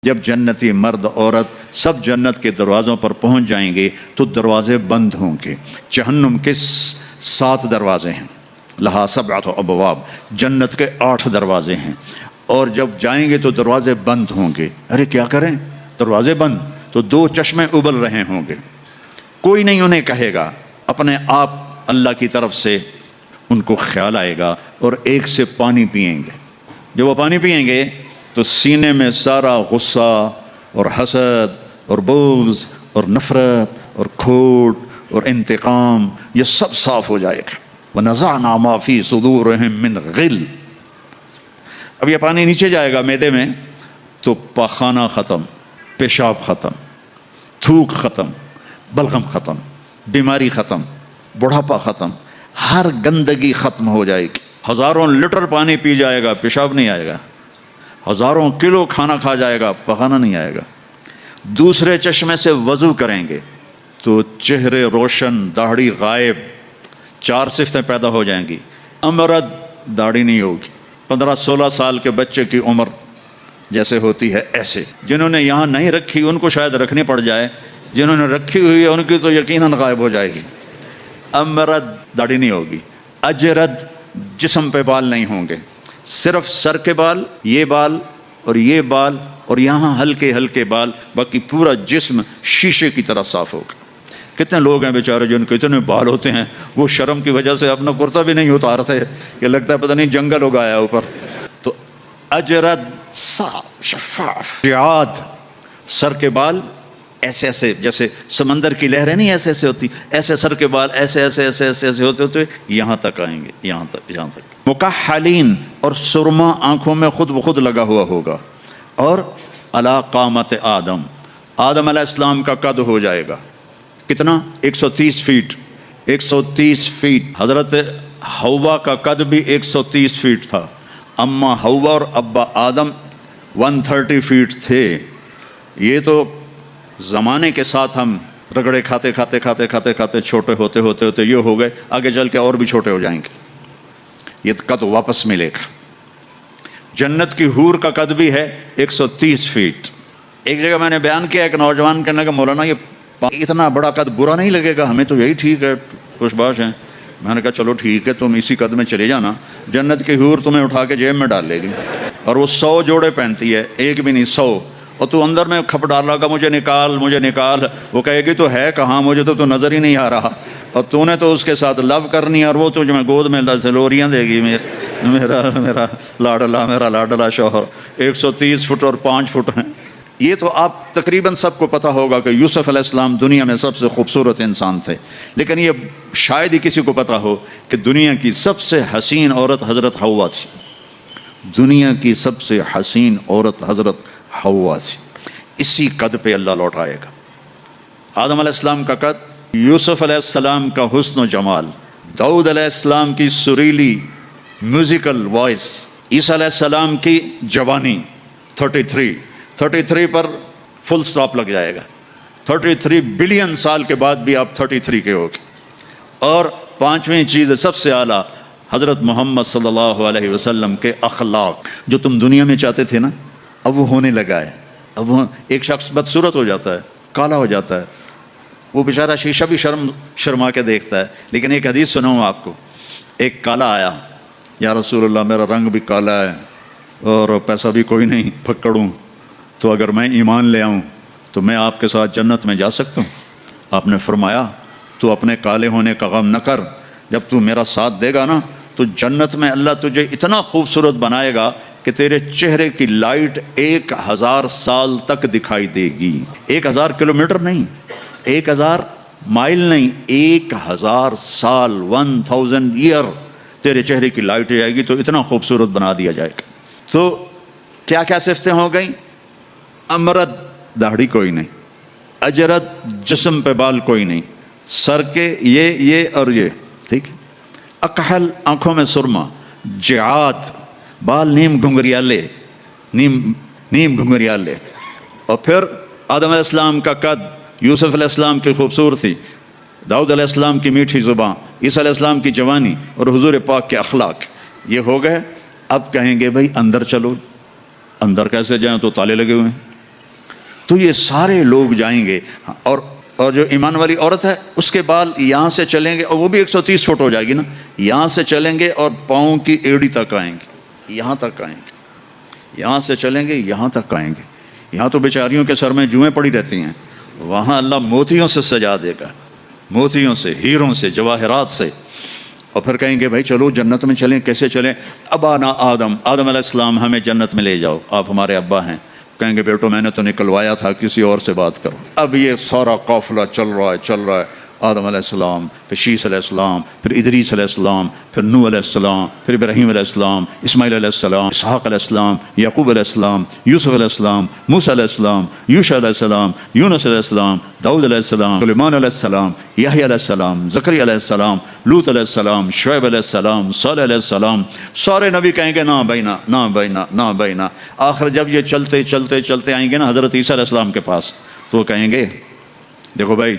جب جنتی مرد عورت سب جنت کے دروازوں پر پہنچ جائیں گے تو دروازے بند ہوں گے۔ جہنم کے 7 دروازے ہیں، لہا 7 ابواب، جنت کے 8 دروازے ہیں، اور جب جائیں گے تو دروازے بند ہوں گے۔ ارے کیا کریں، دروازے بند تو 2 چشمے ابل رہے ہوں گے، کوئی نہیں انہیں کہے گا، اپنے آپ اللہ کی طرف سے ان کو خیال آئے گا اور ایک سے پانی پئیں گے۔ جب وہ پانی پئیں گے تو سینے میں سارا غصہ اور حسد اور بغض اور نفرت اور کھوٹ اور انتقام یہ سب صاف ہو جائے گا۔ وَنَزَعْنَا مَا فِي صُدُورِهِم مِّنْ غِلٍّ۔ اب یہ پانی نیچے جائے گا معدے میں تو پاخانہ ختم، پیشاب ختم، تھوک ختم، بلغم ختم، بیماری ختم، بڑھاپا ختم، ہر گندگی ختم ہو جائے گی۔ ہزاروں لیٹر پانی پی جائے گا، پیشاب نہیں آئے گا، ہزاروں کلو کھانا کھا جائے گا، پخانا نہیں آئے گا۔ دوسرے چشمے سے وضو کریں گے تو چہرے روشن، داڑھی غائب، 4 صفتیں پیدا ہو جائیں گی۔ امرد، داڑھی نہیں ہوگی، 15-16 سال کے بچے کی عمر جیسے ہوتی ہے ایسے۔ جنہوں نے یہاں نہیں رکھی ان کو شاید رکھنی پڑ جائے، جنہوں نے رکھی ہوئی ہے ان کی تو یقیناً غائب ہو جائے گی۔ امرد، داڑھی نہیں ہوگی۔ اجرد، جسم پہ بال نہیں ہوں گے، صرف سر کے بال، یہ بال اور یہ بال اور یہاں ہلکے ہلکے بال، باقی پورا جسم شیشے کی طرح صاف ہوگا۔ کتنے لوگ ہیں بیچارے جن کے اتنے بال ہوتے ہیں وہ شرم کی وجہ سے اپنا کرتا بھی نہیں اتارتے، کہ لگتا ہے پتہ نہیں جنگل اگایا اوپر۔ تو اجرد، صاف شفاف۔ جعاد، سر کے بال ایسے ایسے جیسے سمندر کی لہریں نہیں ایسے ایسے ہوتی، ایسے سر کے بال ایسے ایسے ایسے ایسے ایسے ہوتے ہوتے یہاں تک آئیں گے، یہاں تک۔ مکحلین، اور سرما آنکھوں میں خود بخود لگا ہوا ہوگا۔ اور علی قامت آدم، آدم علیہ السلام کا قد ہو جائے گا کتنا؟ 130 فیٹ۔ 130 فیٹ۔ حضرت حوا کا قد بھی 130 فیٹ تھا، اما حوا اور ابا آدم 130 فیٹ تھے۔ یہ تو زمانے کے ساتھ ہم رگڑے کھاتے کھاتے کھاتے کھاتے کھاتے چھوٹے ہوتے ہوتے ہوتے یہ ہو گئے، آگے چل کے اور بھی چھوٹے ہو جائیں گے، یہ قد واپس ملے گا۔ جنت کی حور کا قد بھی ہے 130 فیٹ۔ ایک جگہ میں نے بیان کیا، ایک نوجوان کہنے لگا مولانا یہ اتنا بڑا قد برا نہیں لگے گا، ہمیں تو یہی ٹھیک ہے، خوش باش ہیں۔ میں نے کہا چلو ٹھیک ہے، تم اسی قد میں چلے جانا، جنت کی حور تمہیں اٹھا کے جیب میں ڈال لے گی، اور وہ 100 جوڑے پہنتی ہے، ایک بھی نہیں 100، اور تو اندر میں کھپ ڈالا گا مجھے نکال مجھے نکال، وہ کہے گی تو ہے کہاں، مجھے تو نظر ہی نہیں آ رہا، اور تو نے تو اس کے ساتھ لو کرنی ہے، اور وہ تجھے میں گود میں لوریاں دے گی، میرا لاڈلا شوہر۔ 130 فٹ اور 5 فٹ ہیں۔ یہ تو آپ تقریباً سب کو پتہ ہوگا کہ یوسف علیہ السلام دنیا میں سب سے خوبصورت انسان تھے، لیکن یہ شاید ہی کسی کو پتہ ہو کہ دنیا کی سب سے حسین عورت حضرت حوا تھی۔ دنیا کی سب سے حسین عورت حضرت حوا تھی۔ اسی قد پہ اللہ لوٹائے گا۔ آدم علیہ السلام کا قد، یوسف علیہ السلام کا حسن و جمال، داؤد علیہ السلام کی سریلی میوزیکل وائس، عیسیٰ علیہ السلام کی جوانی، 33 پر فل سٹاپ لگ جائے گا۔ 33 بلین سال کے بعد بھی آپ 33 کے ہوگے۔ اور 5ویں چیز سب سے اعلیٰ، حضرت محمد صلی اللہ علیہ وسلم کے اخلاق، جو تم دنیا میں چاہتے تھے نا، اب وہ ہونے لگا ہے۔ اب وہ ایک شخص بدصورت ہو جاتا ہے، کالا ہو جاتا ہے، وہ بیچارہ شیشہ بھی شرما کے دیکھتا ہے، لیکن ایک حدیث سناؤں آپ کو۔ ایک کالا آیا، یا رسول اللہ میرا رنگ بھی کالا ہے اور پیسہ بھی کوئی نہیں پکڑوں، تو اگر میں ایمان لے آؤں تو میں آپ کے ساتھ جنت میں جا سکتا ہوں؟ آپ نے فرمایا تو اپنے کالے ہونے کا غم نہ کر، جب تو میرا ساتھ دے گا نا تو جنت میں اللہ تجھے اتنا خوبصورت بنائے گا کہ تیرے چہرے کی لائٹ 1000 سال تک دکھائی دے گی۔ 1000 کلومیٹر نہیں، 1000 مائل نہیں، 1000 سال، 1000 ایئر تیرے چہرے کی لائٹ جائے گی، تو اتنا خوبصورت بنا دیا جائے گا۔ تو کیا کیا صفتیں ہو گئیں؟ امرد، داڑھی کوئی نہیں، اجرد، جسم پہ بال کوئی نہیں، سر کے یہ اور یہ، ٹھیک ہے۔ اکحل، آنکھوں میں سرما، جعاد، بال نیم گھنگریالے، اور پھر آدم علیہ السلام کا قد، یوسف علیہ السلام کی خوبصورتی، داؤد علیہ السلام کی میٹھی زبان، عیسیٰ علیہ السلام کی جوانی، اور حضور پاک کے اخلاق، یہ ہو گئے۔ اب کہیں گے بھائی اندر چلو، اندر کیسے جائیں؟ تو تالے لگے ہوئے ہیں، تو یہ سارے لوگ جائیں گے، اور جو ایمان والی عورت ہے اس کے بال یہاں سے چلیں گے، اور وہ بھی 130 فٹ ہو جائے گی نا، یہاں سے چلیں گے اور پاؤں کی ایڑی تک آئیں گے، یہاں تک آئیں گے، یہاں سے چلیں گے یہاں تک آئیں گے۔ یہاں تو بیچاریوں کے سر میں جوئیں پڑی رہتی ہیں، وہاں اللہ موتیوں سے سجا دے گا، موتیوں سے، ہیروں سے، جواہرات سے، اور پھر کہیں گے بھائی چلو جنت میں چلیں۔ کیسے چلیں؟ ابانا آدم علیہ السلام ہمیں جنت میں لے جاؤ، آپ ہمارے ابا ہیں۔ کہیں گے بیٹو میں نے تو نکلوایا تھا، کسی اور سے بات کرو۔ اب یہ سارا قافلہ چل رہا ہے، آدم علیہ السلام، پھر شیس علیہ السلام، پھر ادریس علیہ السلام، پھر نوح علیہ السلام، پھر ابراہیم علیہ السلام، اسماعیل علیہ السلام، اسحاق علیہ السلام، یعقوب علیہ السلام، یوسف علیہ السلام، موسیٰ علیہ السلام، یوشع علیہ السلام، یونس علیہ السلام، داؤد علیہ السلام، سلیمان علیہ السلام، یحییٰ علیہ السلام، زکریا علیہ السلام، لوط علیہ السلام، شعیب علیہ السلام، صالح علیہ السلام۔ سارے نبی کہیں گے نا بینا، نا بینا، نا بینا۔ آخر جب یہ چلتے چلتے چلتے آئیں گے نا حضرت عیسیٰ علیہ السلام کے پاس، تو وہ کہیں گے دیکھو بھائی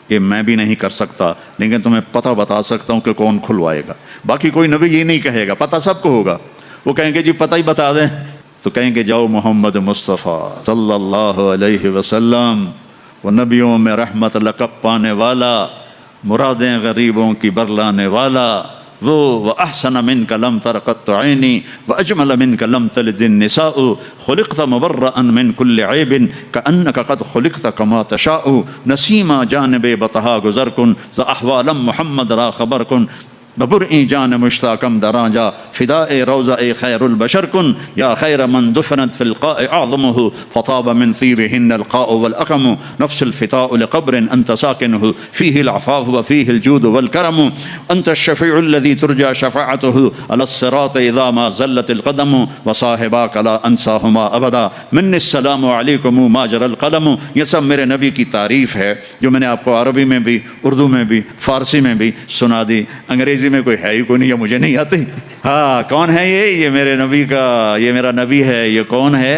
یہ میں بھی نہیں کر سکتا، لیکن تمہیں پتہ بتا سکتا ہوں کہ کون کھلوائے گا۔ باقی کوئی نبی یہ نہیں کہے گا، پتہ سب کو ہوگا۔ وہ کہیں گے جی پتہ ہی بتا دیں، تو کہیں گے جاؤ محمد مصطفیٰ صلی اللہ علیہ وسلم، وہ نبیوں میں رحمت لقب پانے والا، مرادیں غریبوں کی برلانے والا، وہ وَأَحْسَنَ مِنْكَ لَمْ تَرَ قَطُّ عَيْنِي وَأَجْمَلَ مِنْكَ لَمْ تَلِدِ النِّسَاءُ خُلِقْتَ مُبَرَّأً مِنْ كُلِّ عَيْبٍ كَأَنَّكَ قَدْ خُلِقْتَ كَمَا تَشَاءُ نَسِيمًا جانب بطہا گزر کن ز احوالم محمد را خبر کن ببرئی جان مشتاقم دراجا فداء روضہ خیر البشر کن یا خیر من دفنت فی القاء اعظمه فطاب من طیبهن القاء والاقم نفس الفتاء لقبر انت ساکنه فيه العفاف وفيه الجود والكرم انت الشفيع الذي ترجى شفاعته على الصراط اذا ما زلت القدم وصاحباك لا انساهما ابدا من السلام علیکم ماجر القلم۔ یہ سب میرے نبی کی تعریف ہے جو میں نے آپ کو عربی میں بھی، اردو میں بھی، فارسی میں بھی سنا دی۔ انگریزی میں کوئی ہے ہی کوئی نہیں، یہ مجھے نہیں آتی۔ ہاں کون ہے یہ میرے نبی کا، یہ میرا نبی ہے۔ یہ کون ہے؟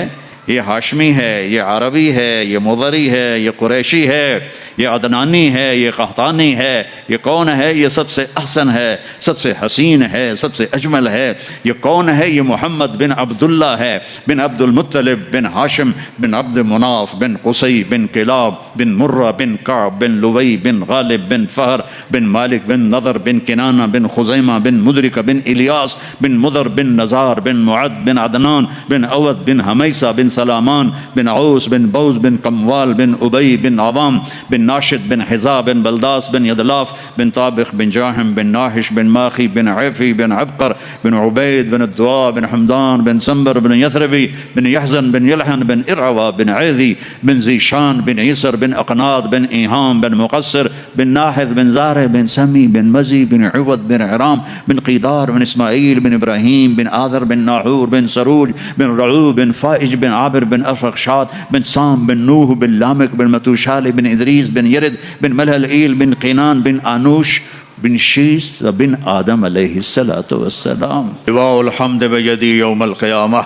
یہ ہاشمی ہے، یہ عربی ہے، یہ مضری ہے، یہ قریشی ہے، یہ عدنانی ہے، یہ قحطانی ہے۔ یہ کون ہے؟ یہ سب سے احسن ہے، سب سے حسین ہے، سب سے اجمل ہے۔ یہ کون ہے؟ یہ محمد بن عبداللہ ہے، بن عبد المطلب، بن ہاشم، بن عبد مناف، بن قصی، بن کلاب، بن مرہ، بن کعب، بن لوی، بن غالب، بن فہر، بن مالک، بن نضر، بن کنانہ، بن خزیمہ، بن مدرکہ، بن الیاس، بن مضر، بن نزار، بن معد، بن عدنان، بن عود، بن حمیسہ، بن سلامان، بن عوس، بن بوز، بن کموال، بن ابی، بن عوام، بن ناشد، بن حزا، بن بلداس، بن یدلاف، بن طابخ، بن جاہم، بن ناحش، بن ماخی، بن عیفی، بن عبقر، بن عبید، بن الدعاء، بن حمدان، بن سنبر، بن یثربی، بن یحزن، بن یلحن، بن ارعوا، بن عیذی، بن ذیشان، بن عیسر، بن اقناد، بن ایہام، بن مقصر، بن ناحد، بن زارع، بن سمی، بن مزی، بن عوض، بن عرام، بن قیدار، بن اسماعیل، بن ابراہیم، بن آذر، بن ناحور، بن سروج، بن رعو، بن فائج، بن عابر، بن افرخشاد، بن سام، بن نوح، بن لامک، بن متوشال، بن ادریس، بن یرد، بن ملہلئیل، بن قینان، بن آنوش، بن شیس، بن آدم علیہ السلام۔ لواء الحمد بیدی یوم القیامہ۔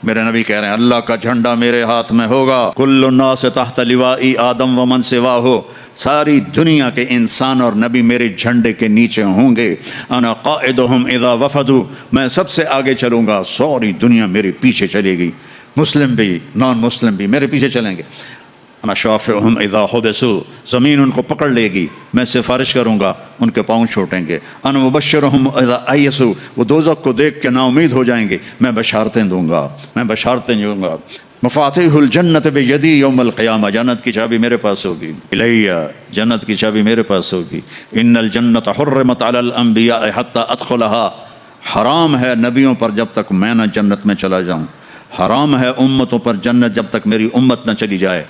میرے نبی کہہ رہے ہیں اللہ کا جھنڈا میرے ہاتھ میں ہوگا۔ کل الناس تحت لوائی آدم ومن سواہ، ساری دنیا کے انسان اور نبی میرے جھنڈے کے نیچے ہوں گے۔ انا قائدہم اذا وفدوا، میں سب سے آگے چلوں گا، ساری دنیا میرے پیچھے چلے گی، مسلم بھی نان مسلم بھی میرے پیچھے چلیں گے۔ انا شافعہم اذا حبسوا، زمین ان کو پکڑ لے گی، میں سفارش کروں گا، ان کے پاؤں چھوٹیں گے۔ انا مبشرہم اذا ایسوا، وہ دوزخ کو دیکھ کے نا امید ہو جائیں گے، میں بشارتیں دوں گا، میں بشارتیں دوں گا۔ مفاتیح الجنت بیدی یوم القیامہ، جنت کی چابی میرے پاس ہوگی۔ الیہ، جنت کی چابی میرے پاس ہوگی۔ ان الجنت حرمت علی الانبیاء حتی ادخلہا، حرام ہے نبیوں پر جب تک میں نہ جنت میں چلا جاؤں، حرام ہے امتوں پر جنت جب تک میری امت نہ چلی جائے۔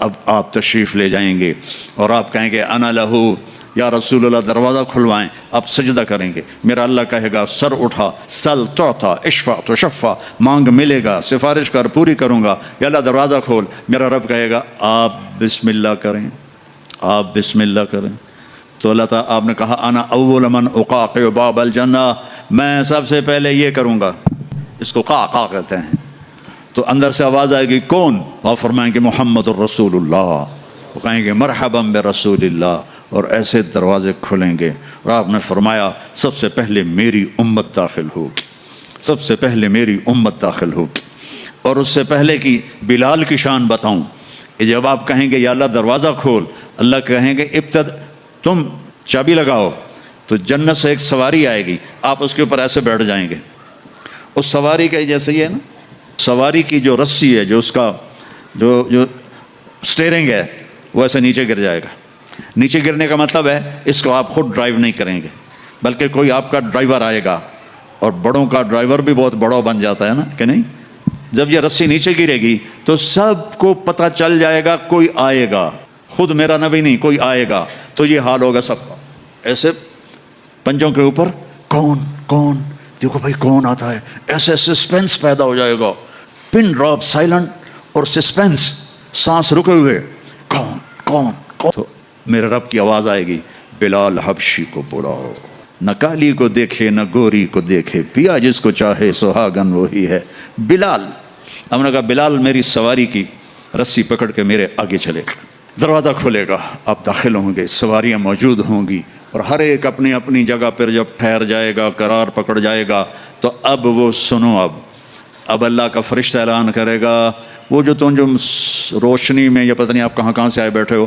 اب آپ تشریف لے جائیں گے اور آپ کہیں گے انا لہو، یا رسول اللہ دروازہ کھلوائیں، آپ سجدہ کریں گے، میرا اللہ کہے گا سر اٹھا، سل تعطا، اشفع تشفع، مانگ ملے گا، سفارش کر پوری کروں گا، یا اللہ دروازہ کھول۔ میرا رب کہے گا آپ بسم اللہ کریں، آپ بسم اللہ کریں۔ تو اللہ تعالیٰ، آپ نے کہا انا اول من اقاقع باب الجنہ، میں سب سے پہلے یہ کروں گا، اس کو قاقع کہتے ہیں۔ تو اندر سے آواز آئے گی کون؟ آپ فرمائیں گے محمد الرسول اللہ، وہ کہیں گے مرحبا برسول اللہ، اور ایسے دروازے کھلیں گے۔ اور آپ نے فرمایا سب سے پہلے میری امت داخل ہوگی، سب سے پہلے میری امت داخل ہوگی۔ اور اس سے پہلے کی بلال کی شان بتاؤں کہ جب آپ کہیں گے یا اللہ دروازہ کھول، اللہ کہیں گے تم چابی لگاؤ، تو جنت سے ایک سواری آئے گی، آپ اس کے اوپر ایسے بیٹھ جائیں گے. اس سواری کا جیسے یہ ہے نا، سواری کی جو رسی ہے، جو اس کا جو سٹیئرنگ ہے، وہ ایسے نیچے گر جائے گا. نیچے گرنے کا مطلب ہے اس کو آپ خود ڈرائیو نہیں کریں گے، بلکہ کوئی آپ کا ڈرائیور آئے گا. اور بڑوں کا ڈرائیور بھی بہت بڑا بن جاتا ہے نا کہ نہیں. جب یہ رسی نیچے گرے گی تو سب کو پتہ چل جائے گا کوئی آئے گا، خود میرا نبی نہیں، کوئی آئے گا. تو یہ حال ہوگا سب کا، ایسے پنجوں کے اوپر کون دیکھو بھائی کون آتا ہے، ایسے سسپینس پیدا ہو جائے گا، پن ڈراپ سائلنٹ اور سسپینس، سانس رکے ہوئے، کون. تو میرے رب کی آواز آئے گی، بلال حبشی کو بلاؤ. نہ کالی کو دیکھے نہ گوری کو دیکھے، پیا جس کو چاہے سہاگن وہی ہے. بلال، ہم نے کہا بلال میری سواری کی رسی پکڑ کے میرے آگے چلے گا. دروازہ کھلے گا، آپ داخل ہوں گے، سواریاں موجود ہوں گی، اور ہر ایک اپنی اپنی جگہ پر جب ٹھہر جائے گا، قرار پکڑ جائے گا، تو اب وہ سنو، اب اللہ کا فرشتہ اعلان کرے گا، وہ جو تم جو روشنی میں، یا پتہ نہیں آپ کہاں سے آئے بیٹھے ہو،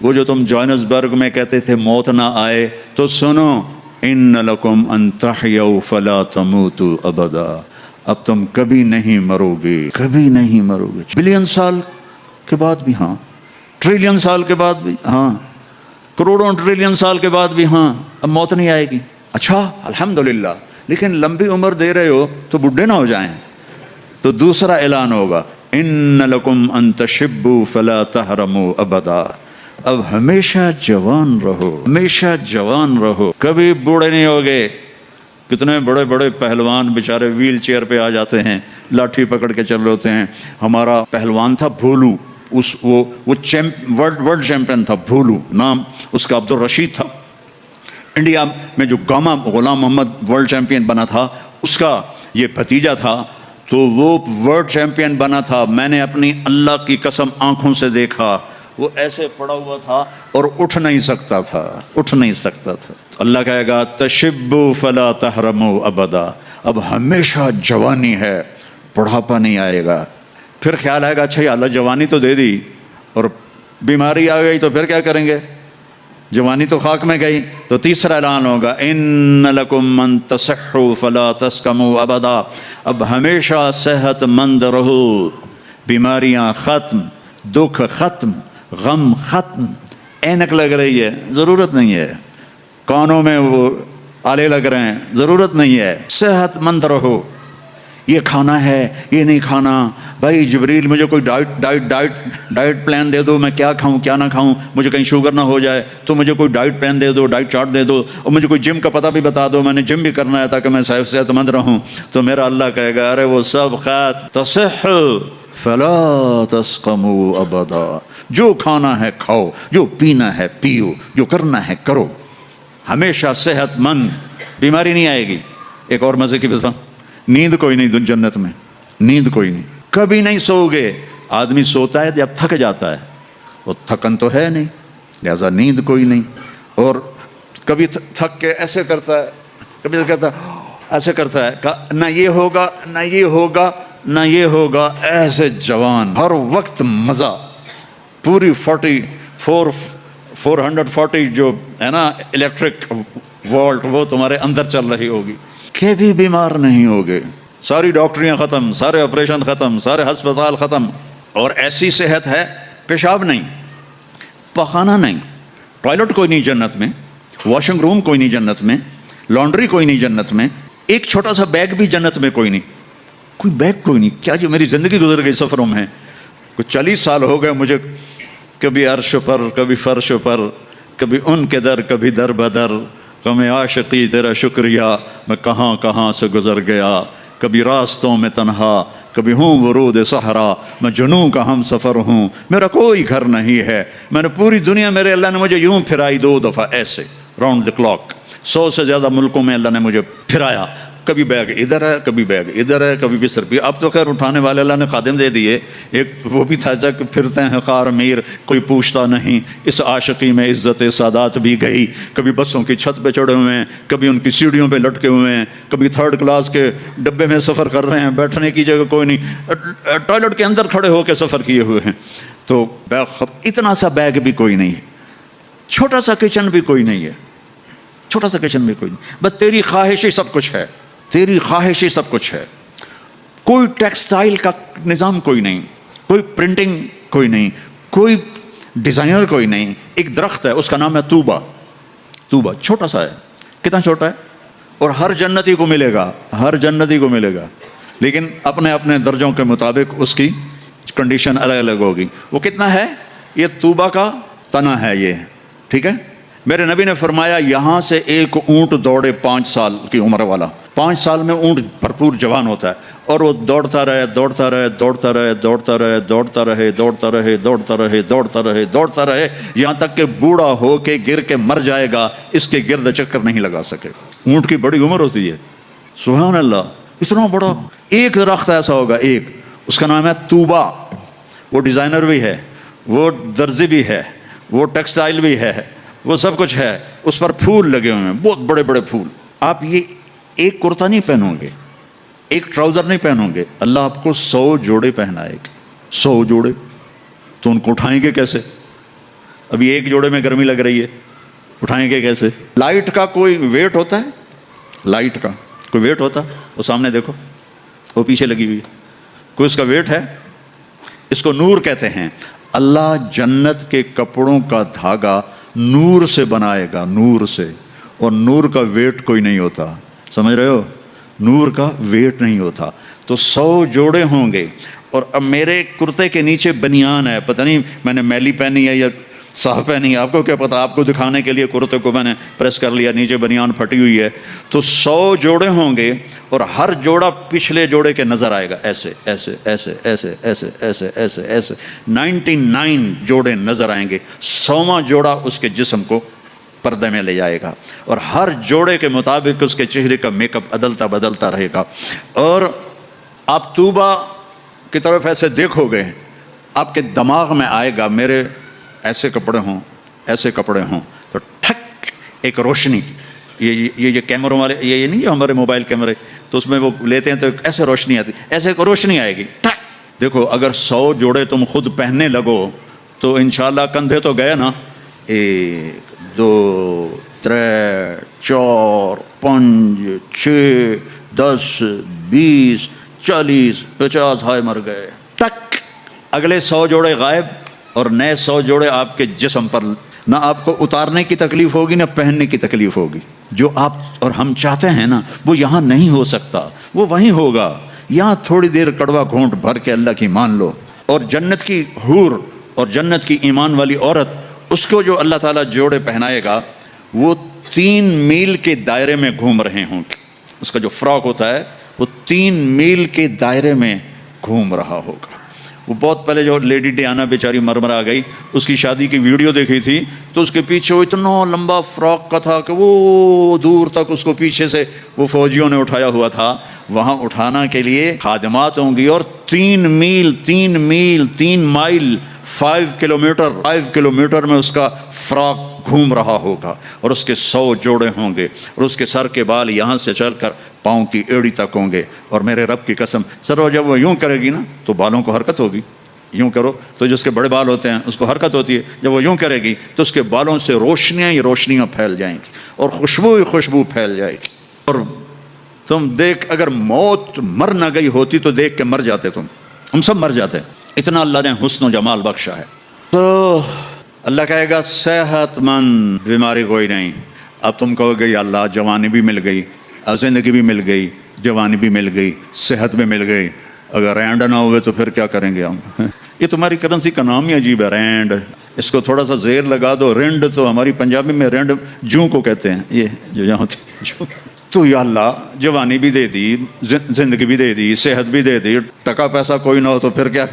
وہ جو تم جوہانسبرگ میں کہتے تھے موت نہ آئے، تو سنو، ان لکم ان تحیوا فلا تموتوا ابدا. اب تم کبھی نہیں مرو گے، کبھی نہیں مرو گے. بلین سال کے بعد بھی ہاں، ٹریلین سال کے بعد بھی ہاں، کروڑوں ٹریلین سال کے بعد بھی ہاں، اب موت نہیں آئے گی. اچھا الحمدللہ، لیکن لمبی عمر دے رہے ہو تو بڈھے نہ ہو جائیں. تو دوسرا اعلان ہوگا، ان لکم ان تشبوا فلا تحرموا ابدا. اب ہمیشہ جوان رہو، ہمیشہ جوان رہو، کبھی بوڑھے نہیں ہوگے. کتنے بڑے بڑے پہلوان بیچارے ویل چیئر پہ آ جاتے ہیں، لاٹھی پکڑ کے چل رہے ہوتے ہیں. ہمارا پہلوان تھا بھولو، وہ ورلڈ چیمپئن تھا، بھولو نام اس کا، عبد الرشید تھا. انڈیا میں جو گاما غلام محمد ورلڈ چیمپئن بنا تھا، اس کا یہ بھتیجا تھا، تو وہ ورلڈ چیمپئن بنا تھا. میں نے اپنی اللہ کی قسم آنکھوں سے دیکھا، وہ ایسے پڑا ہوا تھا اور اٹھ نہیں سکتا تھا. اللہ کہے گا تشبوا فلا تحرموا ابدا. اب ہمیشہ جوانی ہے، بڑھاپا نہیں آئے گا. پھر خیال آئے گا اچھا اللہ جوانی تو دے دی اور بیماری آ گئی تو پھر کیا کریں گے، جوانی تو خاک میں گئی. تو تیسرا اعلان ہوگا، ان لکم من تصحوا فلا تسقموا ابدا. اب ہمیشہ صحت مند رہو، بیماریاں ختم، دکھ ختم، غم ختم. اینک لگ رہی ہے، ضرورت نہیں ہے. کانوں میں وہ آلے لگ رہے ہیں، ضرورت نہیں ہے. صحت مند رہو. یہ کھانا ہے، یہ نہیں کھانا. بھائی جبریل مجھے کوئی ڈائٹ پلان دے دو، میں کیا کھاؤں کیا نہ کھاؤں، مجھے کہیں شوگر نہ ہو جائے، تو مجھے کوئی ڈائٹ پلان دے دو، ڈائٹ چارٹ دے دو، اور مجھے کوئی جم کا پتہ بھی بتا دو، میں نے جم بھی کرنا ہے تاکہ میں صحت مند رہوں. تو میرا اللہ کہے گا ارے وہ سب خیر، تصح فلا تسقموا ابدا. جو کھانا ہے کھاؤ، جو پینا ہے پیو، جو کرنا ہے کرو. ہمیشہ صحت مند، بیماری نہیں آئے گی. ایک اور مزے کی بتا، نیند کوئی نہیں جنت میں، نیند کوئی نہیں، کبھی نہیں سو گے. آدمی سوتا ہے جب تھک جاتا ہے، وہ تھکن تو ہے نہیں، لہذا نیند کوئی نہیں. اور کبھی تھک کے ایسے کرتا ہے، کبھی ایسے کرتا ہے، نہ یہ ہوگا نہ یہ ہوگا نہ یہ ہوگا. ایسے جوان، ہر وقت مزہ. پوری 440 جو ہے نا الیکٹرک وولٹ، وہ تمہارے اندر چل رہی ہوگی، کبھی بیمار نہیں ہوگے. ساری ڈاکٹریاں ختم، سارے آپریشن ختم، سارے ہسپتال ختم. اور ایسی صحت ہے، پیشاب نہیں، پخانہ نہیں، ٹوائلٹ کوئی نہیں جنت میں، واشنگ روم کوئی نہیں جنت میں، لانڈری کوئی نہیں جنت میں، ایک چھوٹا سا بیگ بھی جنت میں کوئی نہیں. کوئی بیگ کوئی نہیں. کیا جو میری زندگی گزر گئی سفروں میں، کچھ 40 سال ہو گئے مجھے، کبھی عرش پر، کبھی فرش پر، کبھی ان کے در، کبھی در بدر. غم عاشقی تیرا شکریہ، میں کہاں کہاں سے گزر گیا. کبھی راستوں میں تنہا، کبھی ہوں ورود صحرا، میں جنوں کا ہم سفر ہوں. میرا کوئی گھر نہیں ہے، میں نے پوری دنیا، میرے اللہ نے مجھے یوں پھرائی 2 دفعہ ایسے راؤنڈ دی کلاک. 100 سے زیادہ ملکوں میں اللہ نے مجھے پھرایا. کبھی بیگ ادھر ہے، کبھی بیگ ادھر ہے، کبھی بستر پہ. اب تو خیر اٹھانے والے اللہ نے خادم دے دیے. ایک وہ بھی تھا کہ پھرتے ہیں خار میر، کوئی پوچھتا نہیں. اس عاشقی میں عزت سادات بھی گئی. کبھی بسوں کی چھت پہ چڑھے ہوئے ہیں، کبھی ان کی سیڑھیوں پہ لٹکے ہوئے ہیں، کبھی 3rd کلاس کے ڈبے میں سفر کر رہے ہیں، بیٹھنے کی جگہ کوئی نہیں، ٹوائلٹ کے اندر کھڑے ہو کے سفر کیے ہوئے ہیں. تو اتنا سا بیگ بھی کوئی نہیں ہے، چھوٹا سا کچن بھی کوئی نہیں ہے، چھوٹا سا کچن بھی کوئی نہیں، بس تیری خواہش ہی سب کچھ ہے، تیری خواہش ہی سب کچھ ہے۔ کوئی ٹیکسٹائل کا نظام کوئی نہیں، کوئی پرنٹنگ کوئی نہیں، کوئی ڈیزائنر کوئی نہیں۔ ایک درخت ہے، اس کا نام ہے طوبہ۔ طوبہ چھوٹا سا ہے، کتنا چھوٹا ہے، اور ہر جنتی کو ملے گا، ہر جنتی کو ملے گا، لیکن اپنے اپنے درجوں کے مطابق اس کی کنڈیشن الگ الگ ہوگی۔ وہ کتنا ہے؟ یہ طوبہ کا تنا ہے یہ، ٹھیک ہے۔ میرے نبی نے فرمایا یہاں سے ایک اونٹ دوڑے 5 سال کی عمر والا، 5 سال میں اونٹ بھرپور جوان ہوتا ہے، اور وہ دوڑتا رہے دوڑتا رہے دوڑتا رہے دوڑتا رہے دوڑتا رہے دوڑتا رہے دوڑتا رہے دوڑتا رہے دوڑتا رہے یہاں تک کہ بوڑھا ہو کے گر کے مر جائے گا، اس کے گرد چکر نہیں لگا سکے۔ اونٹ کی بڑی عمر ہوتی ہے، سبحان اللہ، اتنا بڑا ایک درخت ایسا ہوگا، ایک، اس کا نام ہے طوبہ۔ وہ ڈیزائنر بھی ہے، وہ درزی بھی ہے، وہ ٹیکسٹائل بھی ہے، وہ سب کچھ ہے، اس پر پھول لگے ہوئے ہیں، بہت بڑے بڑے پھول۔ آپ یہ ایک کرتا نہیں پہنو گے، ایک ٹراؤزر نہیں پہنو گے، اللہ آپ کو 100 جوڑے پہنائے گے، 100 جوڑے۔ تو ان کو اٹھائیں گے کیسے؟ ابھی ایک جوڑے میں گرمی لگ رہی ہے، اٹھائیں گے کیسے؟ لائٹ کا کوئی ویٹ ہوتا ہے؟ لائٹ کا کوئی ویٹ ہوتا ہے؟ وہ سامنے دیکھو، وہ پیچھے لگی ہوئی، کوئی اس کا ویٹ ہے؟ اس کو نور کہتے ہیں۔ اللہ جنت کے کپڑوں کا دھاگا نور سے بنائے گا، نور سے، اور نور کا ویٹ کوئی نہیں ہوتا، سمجھ رہے ہو؟ نور کا ویٹ نہیں ہوتا۔ تو 100 جوڑے ہوں گے، اور اب میرے کرتے کے نیچے بنیان ہے، پتہ نہیں میں نے میلی پہنی ہے یا صاف پہنی ہے، آپ کو کیا پتا؟ آپ کو دکھانے کے لیے کرتے کو میں نے پریس کر لیا، نیچے بنیان پھٹی ہوئی ہے۔ تو 100 جوڑے ہوں گے، اور ہر جوڑا پچھلے جوڑے کے نظر آئے گا، ایسے ایسے ایسے ایسے ایسے ایسے ایسے ایسے 99 جوڑے نظر آئیں گے، 100واں جوڑا اس کے جسم کو پردے میں لے جائے گا، اور ہر جوڑے کے مطابق اس کے چہرے کا میک اپ بدلتا رہے گا۔ اور آپ طوبہ کی طرف ایسے دیکھو گے، آپ کے دماغ میں آئے گا میرے ایسے کپڑے ہوں، ایسے کپڑے ہوں، تو ٹھک ایک روشنی، یہ کیمروں والے، یہ نہیں ہمارے موبائل کیمرے، تو اس میں وہ لیتے ہیں تو ایسے روشنی آتی، ایسے ایک روشنی آئے گی، ٹھک۔ دیکھو اگر 100 جوڑے تم خود پہننے لگو تو انشاءاللہ کندھے تو گئے نا، 1 2 3 4 5 6 10 20 40 50 ہائے مر گئے، ٹک، اگلے 100 جوڑے غائب، اور نئے 100 جوڑے آپ کے جسم پر۔ نہ آپ کو اتارنے کی تکلیف ہوگی، نہ پہننے کی تکلیف ہوگی۔ جو آپ اور ہم چاہتے ہیں نا وہ یہاں نہیں ہو سکتا، وہ وہیں ہوگا۔ یہاں تھوڑی دیر کڑوا گھونٹ بھر کے اللہ کی مان لو، اور جنت کی حور اور جنت کی ایمان والی عورت، اس کو جو اللہ تعالیٰ جوڑے پہنائے گا، وہ 3 میل کے دائرے میں گھوم رہے ہوں گے۔ اس کا جو فراک ہوتا ہے وہ 3 میل کے دائرے میں گھوم رہا ہوگا۔ وہ بہت پہلے جو لیڈی ڈیانا بیچاری مرمر آ گئی، اس کی شادی کی ویڈیو دیکھی تھی، تو اس کے پیچھے وہ اتنا لمبا فراک کا تھا کہ وہ دور تک اس کو پیچھے سے وہ فوجیوں نے اٹھایا ہوا تھا۔ وہاں اٹھانا کے لیے خادمات ہوں گی، اور 3 مائل 5 کلومیٹر میں اس کا فراک گھوم رہا ہوگا، اور اس کے 100 جوڑے ہوں گے، اور اس کے سر کے بال یہاں سے چل کر پاؤں کی ایڑی تک ہوں گے۔ اور میرے رب کی قسم، سر جب وہ یوں کرے گی نا تو بالوں کو حرکت ہوگی، یوں کرو تو جس کے بڑے بال ہوتے ہیں اس کو حرکت ہوتی ہے، جب وہ یوں کرے گی تو اس کے بالوں سے روشنیاں ہی روشنیاں پھیل جائیں گی، اور خوشبو ہی خوشبو پھیل جائے گی۔ اور تم دیکھ، اگر موت مر نہ گئی ہوتی تو دیکھ کے مر جاتے، ہم سب مر جاتے، اتنا اللہ نے حسن و جمال بخشا ہے۔ تو اللہ کہے گا صحت مند، بیماری کوئی نہیں۔ اب تم کہو گے یا اللہ جوانی بھی مل گئی، زندگی بھی مل گئی، جوانی بھی مل گئی، صحت بھی مل گئی، اگر رینڈ نہ ہوئے تو پھر کیا کریں گے ہم؟ یہ تمہاری کرنسی کا نام ہی عجیب ہے، رینڈ۔ اس کو تھوڑا سا زیر لگا دو، رینڈ تو ہماری پنجابی میں رینڈ جوں کو کہتے ہیں، یہ جو یہاں ہوتی۔ تو یا اللہ جوانی بھی دے دی، زندگی بھی دے دی، صحت بھی دے دی، ٹکا پیسہ کوئی نہ ہو تو پھر کیا؟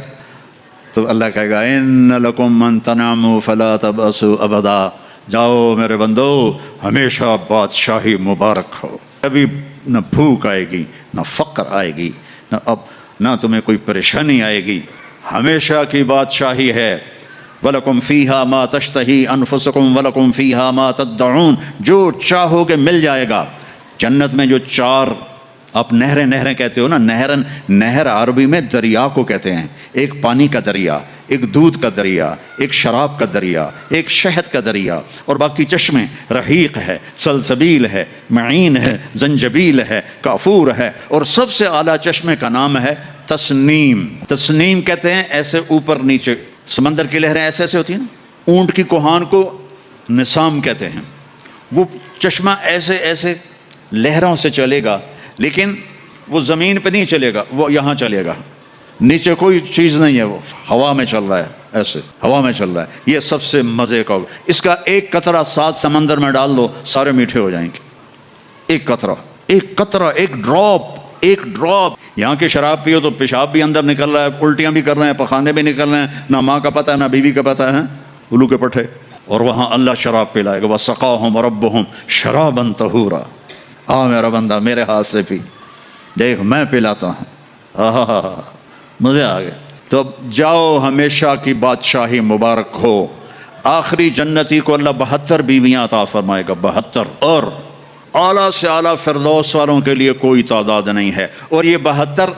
تو اللہ کہے گا ان لکم من تنعموا فلا تبأسوا ابدا، جاؤ میرے بندو ہمیشہ بادشاہی مبارک ہو، کبھی نہ بھوک آئے گی، نہ فقر آئے گی، نہ تمہیں کوئی پریشانی آئے گی، ہمیشہ کی بادشاہی ہے۔ وَلَكُمْ فِيهَا مَا تَشْتَهِي أَنفُسُكُمْ وَلَكُمْ فِيهَا مَا تَدَّعُونَ، جو چاہو گے مل جائے گا۔ جنت میں جو 4 آپ نہریں کہتے ہو نا، نہر عربی میں دریا کو کہتے ہیں، ایک پانی کا دریا، ایک دودھ کا دریا، ایک شراب کا دریا، ایک شہد کا دریا، اور باقی چشمے رحیق ہے، سلسبیل ہے، معین ہے، زنجبیل ہے، کافور ہے، اور سب سے اعلیٰ چشمے کا نام ہے تسنیم۔ تسنیم کہتے ہیں ایسے اوپر نیچے، سمندر کی لہریں ایسے ایسے ہوتی ہیں نا، اونٹ کی کوہان کو نسام کہتے ہیں، وہ چشمہ ایسے ایسے لہروں سے چلے گا، لیکن وہ زمین پہ نہیں چلے گا، وہ یہاں چلے گا، نیچے کوئی چیز نہیں ہے، وہ ہوا میں چل رہا ہے، ایسے ہوا میں چل رہا ہے۔ یہ سب سے مزے کا، اس کا ایک قطرہ 7 سمندر میں ڈال دو، سارے میٹھے ہو جائیں گے۔ ایک قطرہ، ایک قطرہ، ایک ڈراپ، ایک ڈراپ۔ یہاں کی شراب پیو تو پیشاب بھی اندر نکل رہا ہے، الٹیاں بھی کر رہے ہیں، پخانے بھی نکل رہے ہیں، نہ ماں کا پتہ ہے نہ بیوی کا پتہ ہے، الو کے پٹھے۔ اور وہاں اللہ شراب پلائے گا، وَسَقَاهُمْ رَبُّهُمْ شَرَابًا طَهُورًا۔ آ میرا بندہ میرے ہاتھ سے پی، دیکھ میں پلاتا ہوں، مزے آ گئے۔ تو اب جاؤ، ہمیشہ کی بادشاہی مبارک ہو۔ آخری جنتی کو اللہ 72 بیویاں عطا فرمائے گا، 72، اور اعلیٰ سے اعلیٰ فردوس والوں کے لیے کوئی تعداد نہیں ہے۔ اور یہ 72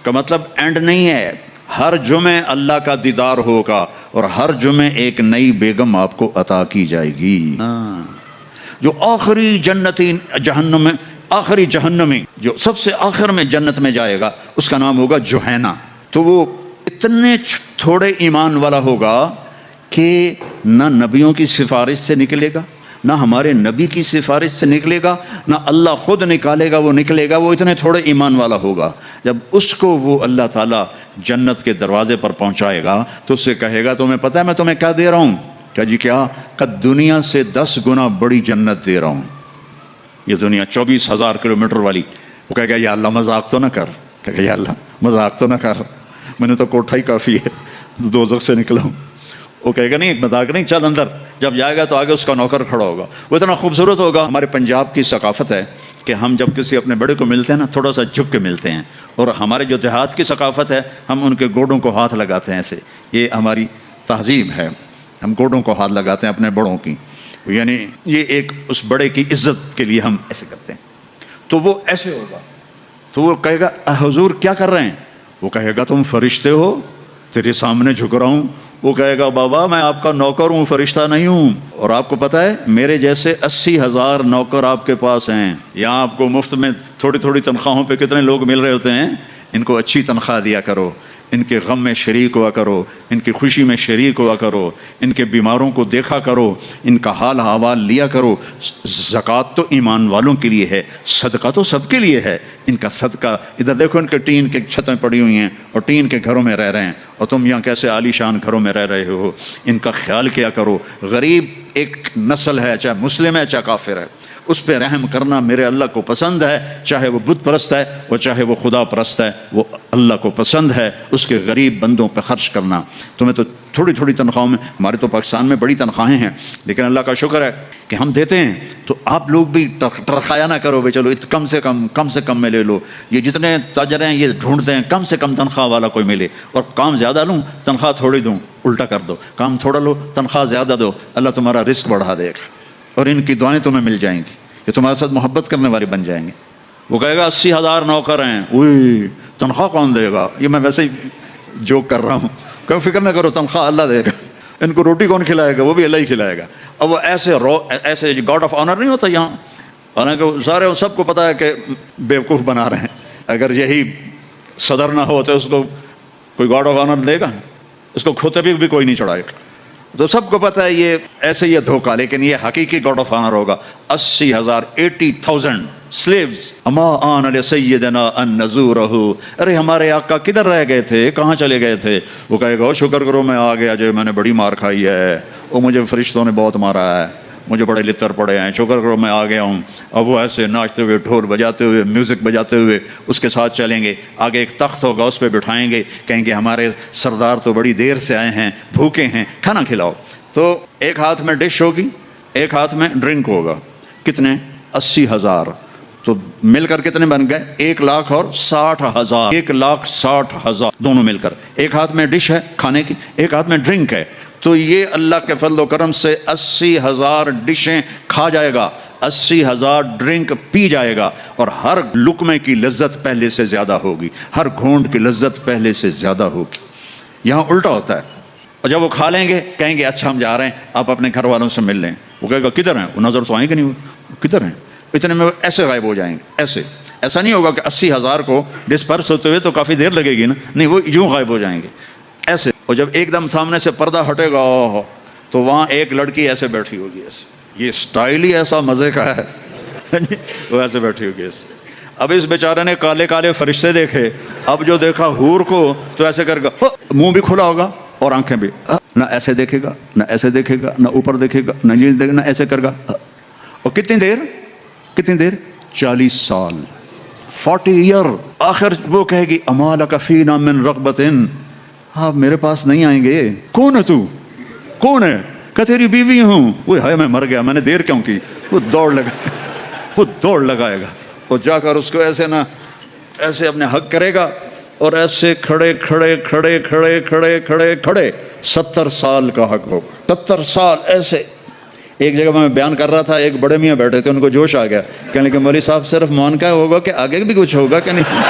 کا مطلب اینڈ نہیں ہے، ہر جمعے اللہ کا دیدار ہوگا، اور ہر جمعے ایک نئی بیگم آپ کو عطا کی جائے گی۔ جو آخری جنتی جہنم میں، آخری جہنمی جو سب سے آخر میں جنت میں جائے گا، اس کا نام ہوگا جوہینا۔ تو وہ اتنے تھوڑے ایمان والا ہوگا کہ نہ نبیوں کی سفارش سے نکلے گا، نہ ہمارے نبی کی سفارش سے نکلے گا، نہ اللہ خود نکالے گا، وہ نکلے گا، وہ اتنے تھوڑے ایمان والا ہوگا۔ جب اس کو وہ اللہ تعالیٰ جنت کے دروازے پر پہنچائے گا تو اس سے کہے گا تمہیں پتہ ہے میں تمہیں کیا دے رہا ہوں؟ کہا جی کیا؟ کہ دنیا سے 10 گنا بڑی جنت دے رہا ہوں۔ یہ دنیا 24,000 کلومیٹر والی۔ وہ کہے گا یا اللہ مذاق تو نہ کر، کہے گا یا اللہ مذاق تو نہ کر، میں نے تو کوٹھا ہی کافی ہے، دوزخ سے نکلا ہوں۔ وہ کہے گا نہیں مذاق نہیں، چل اندر۔ جب جائے گا تو آگے اس کا نوکر کھڑا ہوگا، وہ اتنا خوبصورت ہوگا۔ ہمارے پنجاب کی ثقافت ہے کہ ہم جب کسی اپنے بڑے کو ملتے ہیں نا، تھوڑا سا جھک کے ملتے ہیں، اور ہمارے جو دیہات کی ثقافت ہے، ہم ان کے گوڈوں کو ہاتھ لگاتے ہیں ایسے، یہ ہماری تہذیب ہے، ہم گوڈوں کو ہاتھ لگاتے ہیں اپنے بڑوں کی، یعنی یہ ایک اس بڑے کی عزت کے لیے ہم ایسے کرتے ہیں۔ تو وہ ایسے ہوگا، تو وہ کہے گا حضور کیا کر رہے ہیں؟ وہ کہے گا تم فرشتے ہو، تیرے سامنے جھک رہا ہوں۔ وہ کہے گا بابا میں آپ کا نوکر ہوں، فرشتہ نہیں ہوں، اور آپ کو پتہ ہے میرے جیسے 80,000 نوکر آپ کے پاس ہیں۔ یہاں آپ کو مفت میں تھوڑی تھوڑی تنخواہوں پہ کتنے لوگ مل رہے ہوتے ہیں، ان کو اچھی تنخواہ دیا کرو، ان کے غم میں شریک ہوا کرو، ان کی خوشی میں شریک ہوا کرو، ان کے بیماروں کو دیکھا کرو، ان کا حال احوال لیا کرو۔ زکوٰۃ تو ایمان والوں کے لیے ہے، صدقہ تو سب کے لیے ہے۔ ان کا صدقہ، ادھر دیکھو ان کے ٹین کے چھتیں پڑی ہوئی ہیں اور ٹین کے گھروں میں رہ رہے ہیں، اور تم یہاں کیسے عالی شان گھروں میں رہ رہے ہو، ان کا خیال کیا کرو۔ غریب ایک نسل ہے، چاہے مسلم ہے چاہے کافر ہے، اس پہ رحم کرنا میرے اللہ کو پسند ہے، چاہے وہ بت پرست ہے اور چاہے وہ خدا پرست ہے، وہ اللہ کو پسند ہے اس کے غریب بندوں پہ خرچ کرنا۔ تمہیں تو تھوڑی تھوڑی تنخواہوں میں، ہمارے تو پاکستان میں بڑی تنخواہیں ہیں، لیکن اللہ کا شکر ہے کہ ہم دیتے ہیں، تو آپ لوگ بھی ٹرخایا نہ کرو بھائی چلو کم سے کم میں لے لو۔ یہ جتنے تاجر ہیں یہ ڈھونڈتے ہیں کم سے کم تنخواہ والا کوئی ملے، اور کام زیادہ لوں تنخواہ تھوڑی دوں، الٹا کر دو، کام تھوڑا لو تنخواہ زیادہ دو، اللہ تمہارا رزق بڑھا دے گا، اور ان کی دعائیں تمہیں مل جائیں گی کہ تمہارے ساتھ محبت کرنے والے بن جائیں گے۔ وہ کہے گا 80,000 نوکر ہیں، اوئی تنخواہ کون دے گا؟ یہ میں ویسے ہی جوک کر رہا ہوں، کوئی فکر نہ کرو، تنخواہ اللہ دے گا۔ ان کو روٹی کون کھلائے گا؟ وہ بھی اللہ ہی کھلائے گا۔ اب وہ ایسے گاڈ آف آنر نہیں ہوتا یہاں، حالانکہ سارے سب کو پتہ ہے کہ بیوقوف بنا رہے ہیں۔ اگر یہی صدر نہ ہو تو اس کو کوئی گاڈ آف آنر دے گا؟ اس کو کھوتے بھی کوئی نہیں چڑھائے گا۔ تو سب کو پتہ ہے یہ ایسے ہی دھوکہ، لیکن یہ حقیقی گاڈ آف آنر ہوگا۔ 80,000 80,000 slaves اما آن لسیدنا ان نزورہ، ارے ہمارے آقا کدھر رہ گئے تھے، کہاں چلے گئے تھے؟ وہ کہے گا شکر کرو میں آ گیا جو میں نے بڑی مار کھائی ہے، وہ مجھے فرشتوں نے بہت مارا ہے، مجھے بڑے لتر پڑے ہیں، شکر کرو میں آ گیا ہوں۔ اب وہ ایسے ناچتے ہوئے، ڈھول بجاتے ہوئے، میوزک بجاتے ہوئے اس کے ساتھ چلیں گے، آگے ایک تخت ہوگا اس پہ بٹھائیں گے، کہیں گے ہمارے سردار تو بڑی دیر سے آئے ہیں، بھوکے ہیں، کھانا کھلاؤ۔ تو ایک ہاتھ میں ڈش ہوگی، ایک ہاتھ میں ڈرنک ہوگا، کتنے؟ 80,000، تو مل کر کتنے بن گئے؟ 1,00,000 اور 60,000، 1,60,000 دونوں مل کر۔ ایک ہاتھ میں ڈش ہے کھانے کی، ایک ہاتھ میں ڈرنک ہے، تو یہ اللہ کے فضل و کرم سے 80,000 ڈشیں کھا جائے گا، 80,000 ڈرنک پی جائے گا، اور ہر لقمے کی لذت پہلے سے زیادہ ہوگی، ہر گھونٹ کی لذت پہلے سے زیادہ ہوگی۔ یہاں الٹا ہوتا ہے، اور جب وہ کھا لیں گے کہیں گے اچھا ہم جا رہے ہیں، آپ اپنے گھر والوں سے مل لیں۔ وہ کہے گا کدھر ہیں؟ وہ نظر تو آئیں گے نہیں، وہ کدھر ہیں؟ اتنے میں وہ ایسے غائب ہو جائیں گے، ایسے۔ ایسا نہیں ہوگا کہ 80,000 کو ڈسپرس ہوتے ہوئے تو کافی دیر لگے گی نا، نہیں، وہ یوں غائب ہو جائیں گے ایسے۔ اور جب ایک دم سامنے سے پردہ ہٹے گا تو وہاں ایک لڑکی ایسے بیٹھی ہوگی، ایسے، یہ سٹائل ہی ایسا مزے کا ہے وہ ایسے بیٹھی ہوگی ایسے۔ اب اس بیچارے نے کالے کالے فرشتے دیکھے، اب جو دیکھا حور کو تو ایسے کر گا، منہ بھی کھلا ہوگا اور آنکھیں بھی، نہ ایسے دیکھے گا، نہ ایسے دیکھے گا، نہ اوپر دیکھے گا، نہ نیچے دیکھے گا، نہ ایسے کر گا۔ اور کتنی دیر 40 سال، 40 ایئر۔ آخر وہ کہے گی اما لک فینا من رغبت، آپ میرے پاس نہیں آئیں گے؟ کون ہے تو؟ کون ہے؟ کہ تیری بیوی ہوں۔ وہ ہائے میں مر گیا، میں نے دیر کیوں کی؟ وہ دوڑ لگائے گا، وہ جا کر اس کو ایسے نہ ایسے اپنے حق کرے گا، اور ایسے کھڑے 70 سال کا حق ہوگا، 70 سال ایسے۔ ایک جگہ میں بیان کر رہا تھا، ایک بڑے میاں بیٹھے تھے، ان کو جوش آ گیا، کہنے لگے مولوی صاحب صرف مون کا ہوگا کہ آگے بھی کچھ ہوگا کہ نہیں؟